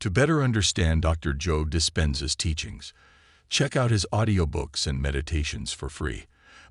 To better understand Dr. Joe Dispenza's teachings, check out his audiobooks and meditations for free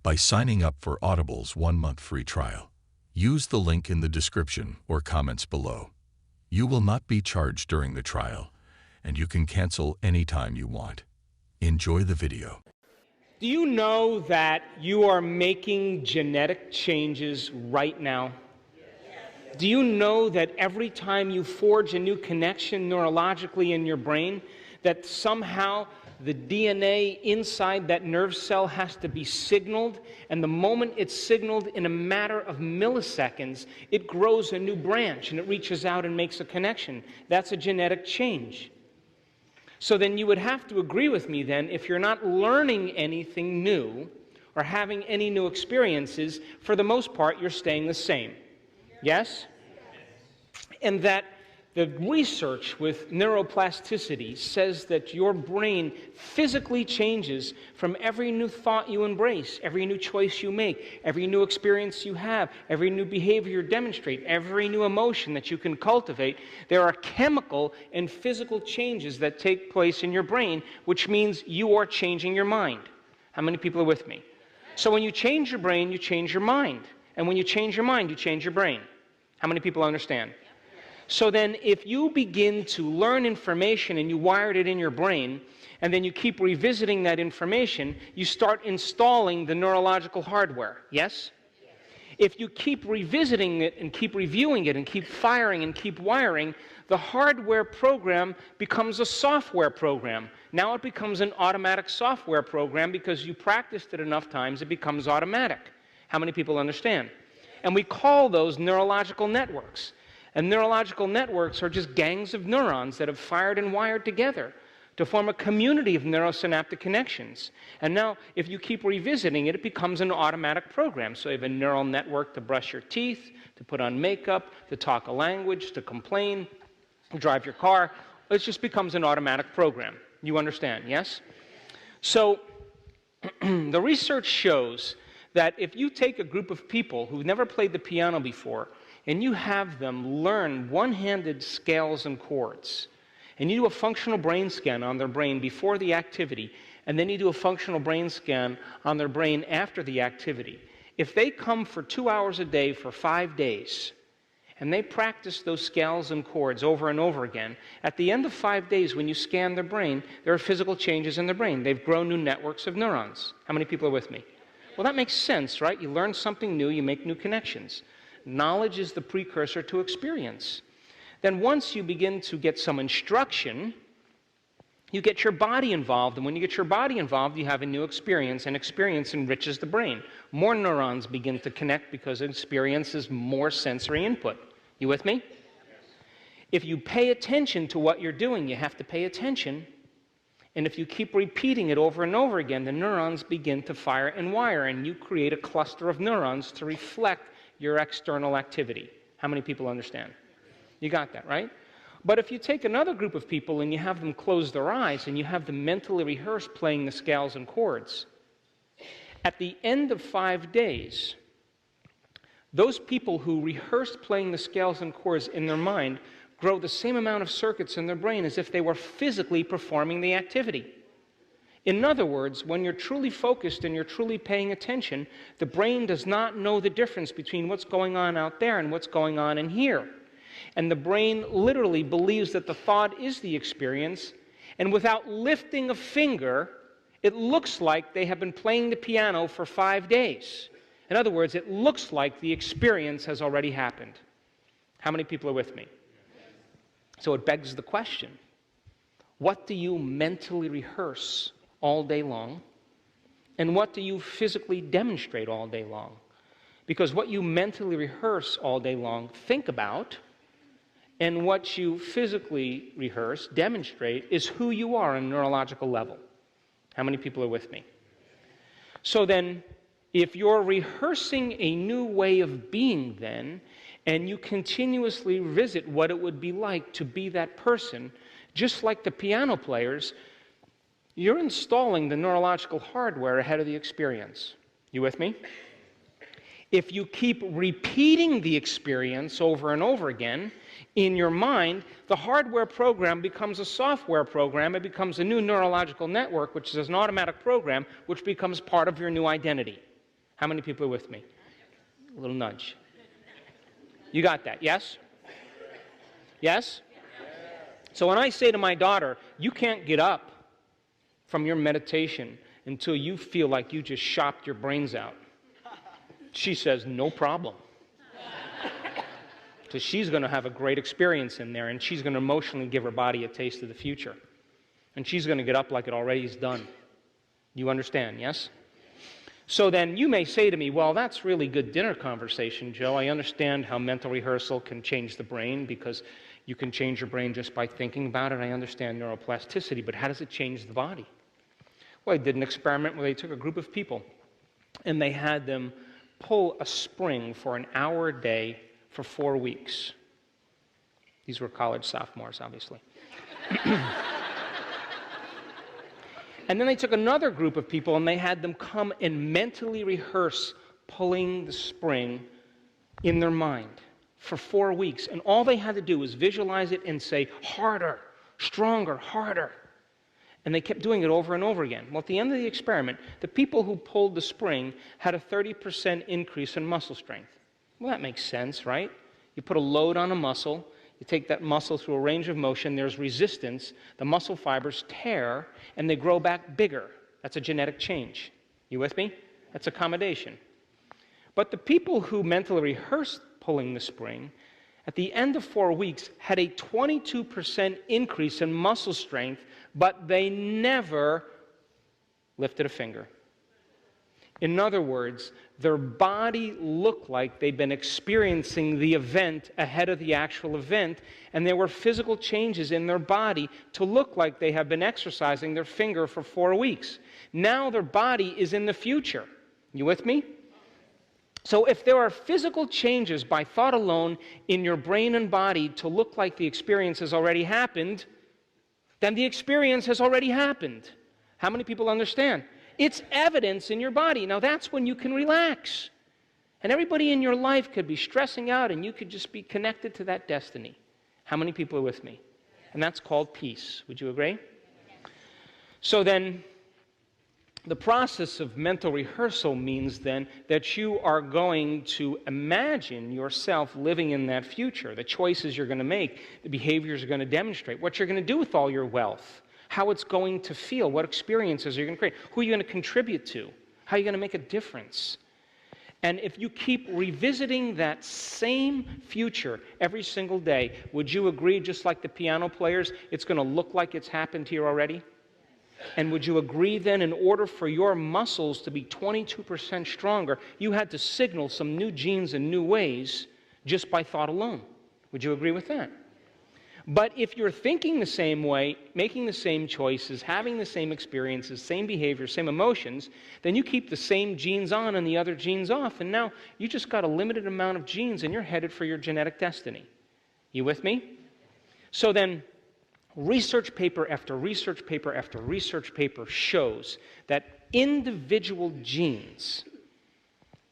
by signing up for Audible's 1-month free trial. Use the link in the description or comments below. You will not be charged during the trial, and you can cancel anytime you want. Enjoy the video. Do you know that you are making genetic changes right now? Do you know that every time you forge a new connection neurologically in your brain, that somehow the DNA inside that nerve cell has to be signaled, and the moment it's signaled, in a matter of milliseconds, it grows a new branch and it reaches out and makes a connection? That's a genetic change. So then you would have to agree with me then, if you're not learning anything new or having any new experiences, for the most part, you're staying the same. Yes? And that the research with neuroplasticity says that your brain physically changes from every new thought you embrace, every new choice you make, every new experience you have, every new behavior you demonstrate, every new emotion that you can cultivate. There are chemical and physical changes that take place in your brain, which means you are changing your mind. How many people are with me? So when you change your brain, you change your mind. And when you change your mind, you change your brain. How many people understand? So then if you begin to learn information and you wired it in your brain, and then you keep revisiting that information, you start installing the neurological hardware. Yes? If you keep revisiting it and keep reviewing it and keep firing and keep wiring, the hardware program becomes a software program. Now it becomes an automatic software program because you practiced it enough times, it becomes automatic. How many people understand? And we call those neurological networks. And neurological networks are just gangs of neurons that have fired and wired together to form a community of neurosynaptic connections. And now, if you keep revisiting it, it becomes an automatic program. So you have a neural network to brush your teeth, to put on makeup, to talk a language, to complain, to drive your car. It just becomes an automatic program. You understand, yes? So the research shows that if you take a group of people who've never played the piano before, and you have them learn one-handed scales and chords, and you do a functional brain scan on their brain before the activity, and then you do a functional brain scan on their brain after the activity. If they come for 2 hours a day for 5 days, and they practice those scales and chords over and over again, at the end of 5 days, when you scan their brain, there are physical changes in their brain. They've grown new networks of neurons. How many people are with me? Well, that makes sense, right? You learn something new, you make new connections. Knowledge is the precursor to experience. Then once you begin to get some instruction, you get your body involved. And when you get your body involved, you have a new experience, and experience enriches the brain. More neurons begin to connect because experience is more sensory input. You with me? If you pay attention to what you're doing, you have to pay attention. And if you keep repeating it over and over again, the neurons begin to fire and wire, and you create a cluster of neurons to reflect your external activity. How many people understand? You got that, right? But if you take another group of people and you have them close their eyes and you have them mentally rehearse playing the scales and chords, at the end of 5 days, those people who rehearsed playing the scales and chords in their mind grow the same amount of circuits in their brain as if they were physically performing the activity. In other words, when you're truly focused and you're truly paying attention, the brain does not know the difference between what's going on out there and what's going on in here. And the brain literally believes that the thought is the experience, and without lifting a finger, it looks like they have been playing the piano for 5 days. In other words, it looks like the experience has already happened. How many people are with me? So it begs the question, what do you mentally rehearse all day long, and what do you physically demonstrate all day long? Because what you mentally rehearse all day long, think about, and what you physically rehearse, demonstrate, is who you are on a neurological level. How many people are with me? So then, if you're rehearsing a new way of being then, and you continuously visit what it would be like to be that person, just like the piano players, you're installing the neurological hardware ahead of the experience. You with me? If you keep repeating the experience over and over again, In your mind, the hardware program becomes a software program. It becomes a new neurological network, which is an automatic program, which becomes part of your new identity. How many people are with me? A little nudge. You got that, yes? Yes? So when I say to my daughter, you can't get up from your meditation until you feel like you just shopped your brains out, she says, no problem. Because she's going to have a great experience in there, and she's going to emotionally give her body a taste of the future. And she's going to get up like it already is done. You understand, yes? So then you may say to me, well, that's really good dinner conversation, Joe. I understand how mental rehearsal can change the brain because you can change your brain just by thinking about it. I understand neuroplasticity, but how does it change the body? Well, I did an experiment where they took a group of people and they had them pull a spring for an hour a day for 4 weeks. These were college sophomores, obviously. And then they took another group of people and they had them come and mentally rehearse pulling the spring in their mind for 4 weeks. And all they had to do was visualize it and say, harder, stronger, harder. And they kept doing it over and over again. Well, at the end of the experiment, the people who pulled the spring had a 30% increase in muscle strength. Well, that makes sense, right? You put a load on a muscle, you take that muscle through a range of motion, there's resistance, the muscle fibers tear, and they grow back bigger. That's a genetic change. You with me? That's accommodation. But the people who mentally rehearsed pulling the spring, at the end of 4 weeks, had a 22% increase in muscle strength, but they never lifted a finger. In other words, their body looked like they'd been experiencing the event ahead of the actual event, and there were physical changes in their body to look like they have been exercising their finger for 4 weeks. Now their body is in the future. You with me? So if there are physical changes by thought alone in your brain and body to look like the experience has already happened, then the experience has already happened. How many people understand? It's evidence in your body. Now that's when you can relax. And everybody in your life could be stressing out and you could just be connected to that destiny. How many people are with me? And that's called peace. Would you agree? So then, the process of mental rehearsal means then that you are going to imagine yourself living in that future, the choices you're going to make, the behaviors you're going to demonstrate, what you're going to do with all your wealth, how it's going to feel, what experiences you're going to create, who you're going to contribute to, how you're going to make a difference. And if you keep revisiting that same future every single day, would you agree, just like the piano players, it's going to look like it's happened here already? And would you agree then, in order for your muscles to be 22% stronger, you had to signal some new genes in new ways just by thought alone? Would you agree with that? But if you're thinking the same way, making the same choices, having the same experiences, same behaviors, same emotions, then you keep the same genes on and the other genes off, and now you just got a limited amount of genes and you're headed for your genetic destiny. You with me? So then, research paper after research paper after research paper shows that individual genes,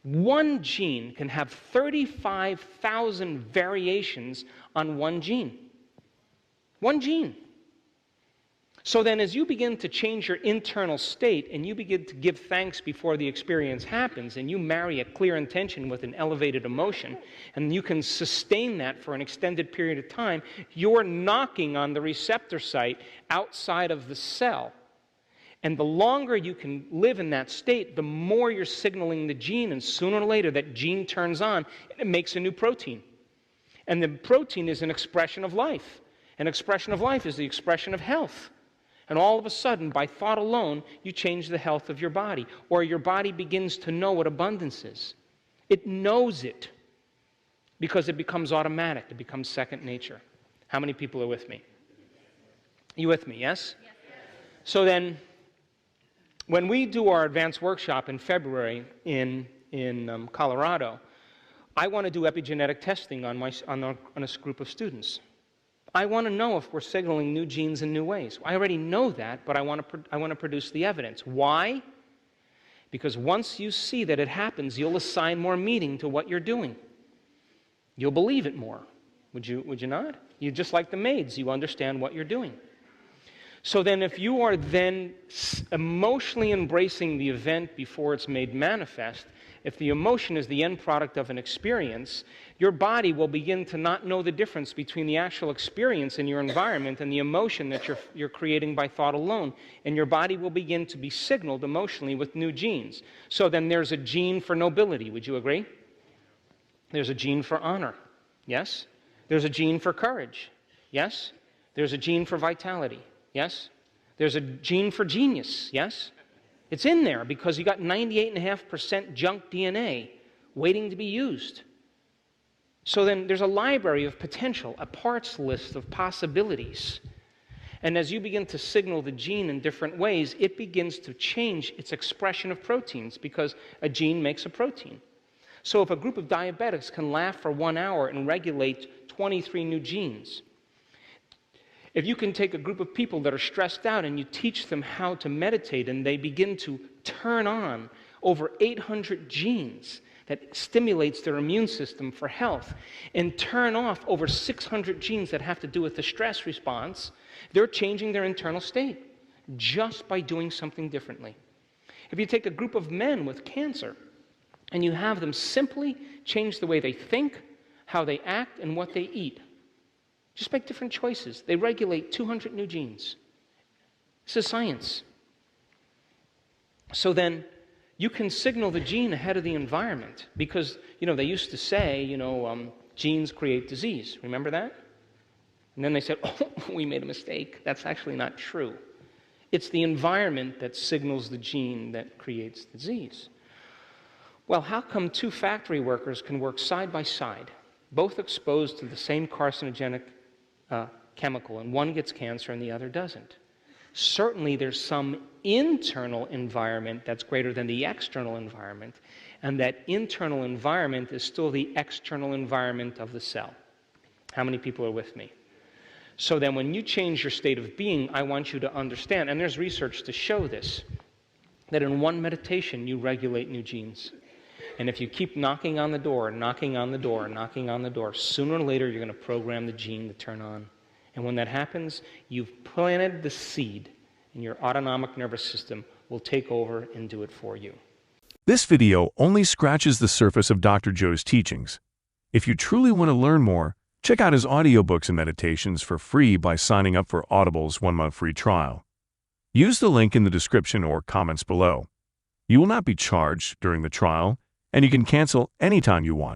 one gene can have 35,000 variations on one gene. One gene. So then as you begin to change your internal state and you begin to give thanks before the experience happens and you marry a clear intention with an elevated emotion and you can sustain that for an extended period of time, you're knocking on the receptor site outside of the cell. And the longer you can live in that state, the more you're signaling the gene, and sooner or later that gene turns on and it makes a new protein. And the protein is an expression of life. An expression of life is the expression of health. And all of a sudden, by thought alone, you change the health of your body. Or your body begins to know what abundance is. It knows it because it becomes automatic. It becomes second nature. How many people are with me? You with me, yes? Yes. So then, when we do our advanced workshop in February in Colorado, I want to do epigenetic testing on a group of students. I want to know if we're signaling new genes in new ways. I already know that, but I want to produce the evidence. Why? Because once you see that it happens, you'll assign more meaning to what you're doing. You'll believe it more. Would you not? You just like the maids. You understand what you're doing. So then if you are then emotionally embracing the event before it's made manifest, if the emotion is the end product of an experience, your body will begin to not know the difference between the actual experience in your environment and the emotion that you're creating by thought alone. And your body will begin to be signaled emotionally with new genes. So then there's a gene for nobility. Would you agree? There's a gene for honor. Yes? There's a gene for courage. Yes? There's a gene for vitality. Yes? There's a gene for genius. Yes? It's in there because you got 98.5% junk DNA waiting to be used. So then there's a library of potential, a parts list of possibilities. And as you begin to signal the gene in different ways, it begins to change its expression of proteins because a gene makes a protein. So if a group of diabetics can laugh for 1 hour and regulate 23 new genes, if you can take a group of people that are stressed out and you teach them how to meditate and they begin to turn on over 800 genes that stimulates their immune system for health and turn off over 600 genes that have to do with the stress response, they're changing their internal state just by doing something differently. If you take a group of men with cancer and you have them simply change the way they think, how they act, and what they eat, just make different choices. They regulate 200 new genes. This is science. So then you can signal the gene ahead of the environment because, they used to say, genes create disease. Remember that? And then they said, oh, we made a mistake. That's actually not true. It's the environment that signals the gene that creates disease. Well, how come two factory workers can work side by side, both exposed to the same carcinogenic chemical, and one gets cancer and the other doesn't? Certainly there's some internal environment that's greater than the external environment, and that internal environment is still the external environment of the cell. How many people are with me? So then when you change your state of being, I want you to understand, and there's research to show this, that in one meditation you regulate new genes. And if you keep knocking on the door, knocking on the door, knocking on the door, sooner or later you're going to program the gene to turn on. And when that happens, you've planted the seed, and your autonomic nervous system will take over and do it for you. This video only scratches the surface of Dr. Joe's teachings. If you truly want to learn more, check out his audiobooks and meditations for free by signing up for Audible's 1-month free trial. Use the link in the description or comments below. You will not be charged during the trial, and you can cancel anytime you want.